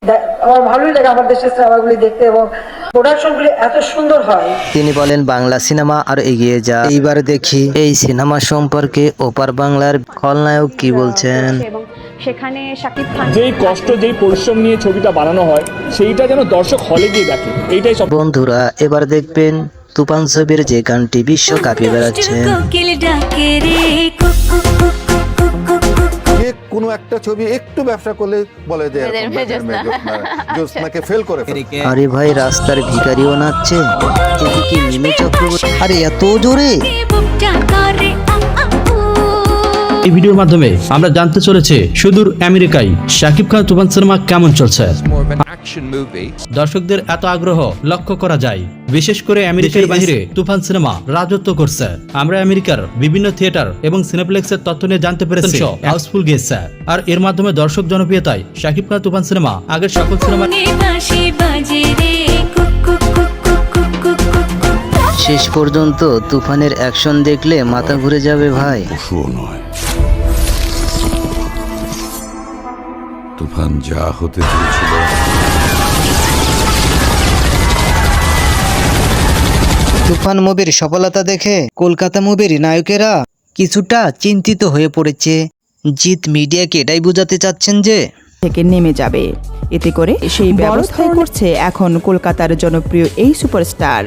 আমার ভালোই লাগে আমার দেশের সিনেমাগুলি দেখতে এবং প্রোডাকশনগুলি এত সুন্দর হয়। তিনি বলেন বাংলা সিনেমা আর এগিয়ে যা। এইবার দেখি এই সিনেমা সম্পর্কে ওপার বাংলার খলনায়ক কি বলছেন। এবং সেখানে শাকিব খান যেই কষ্ট যেই পরিশ্রম নিয়ে ছবিটা বানানো হয় সেইটা যেন দর্শক হলে গিয়ে দেখে, এইটাই সব। বন্ধুরা এবার দেখবেন তুফান ছবির যে গানটি বিশ্ব কাঁপিয়ে বেড়াচ্ছে। যে কোনো একটা ছবি একটু ব্যবসা করলে বলে যে জ্যোৎস্নাকে ফেল করে ফেলে। আরে ভাই রাস্তার ভিখারিও নাচছে, এদিকে মিমি চক্রবর্তী আরে এত জোরে। এই ভিডিওর মাধ্যমে আমরা জানতে চলেছি সুদূর আমেরিকায় শাকিব খান তুফান সিনেমা কেমন চলছে। দর্শকদের এত আগ্রহ লক্ষ্য করা যায়, বিশেষ করে আমেরিকার বাইরে তুফান সিনেমা রাজত্ব করছে। আমরা আমেরিকার বিভিন্ন থিয়েটার এবং সিনেপ্লেক্সের তথ্য নিয়ে জানতে পেরেছি হাউসফুল গেছে, আর এর মাধ্যমে দর্শক জনপ্রিয়তায় শাকিব খান তুফান সিনেমা আগের সকল সিনেমা। শেষ পর্যন্ত তুফানের অ্যাকশন দেখলে মাথা ঘুরে যাবে ভাই। তুফান যা হতে চলেছিল তুফান মুভির সফলতা দেখে কলকাতা মুভির নায়কেরা কিছুটা চিন্তিত হয়ে পড়েছে। জিৎ মিডিয়াকে এটাই বোঝাতে চাচ্ছেন যে থেকে নেমে যাবে, এতে করে সেই ব্যবস্থাই করছে এখন কলকাতার জনপ্রিয় এই সুপারস্টার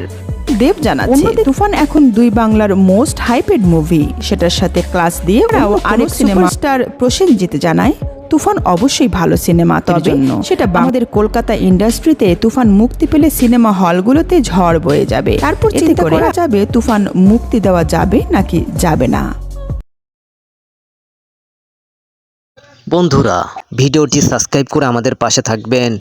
দেব। জানাচ্ছে তুফান এখন দুই বাংলার মোস্ট হাইপেড মুভি, সেটার সাথে ক্লাস দিয়ে আরেক সুপারস্টার প্রসেনজিৎ জানায় তুফান অবশ্যই ভালো সিনেমা, তবে সেটা আমাদের কলকাতা ইন্ডাস্ট্রিতে তুফান মুক্তি পেলে সিনেমা হলগুলোতে ঝড় বয়ে যাবে, তারপর চিন্তা করা যাবে তুফান মুক্তি দেওয়া যাবে নাকি যাবে না। বন্ধুরা ভিডিওটি সাবস্ক্রাইব করে আমাদের পাশে থাকবেন।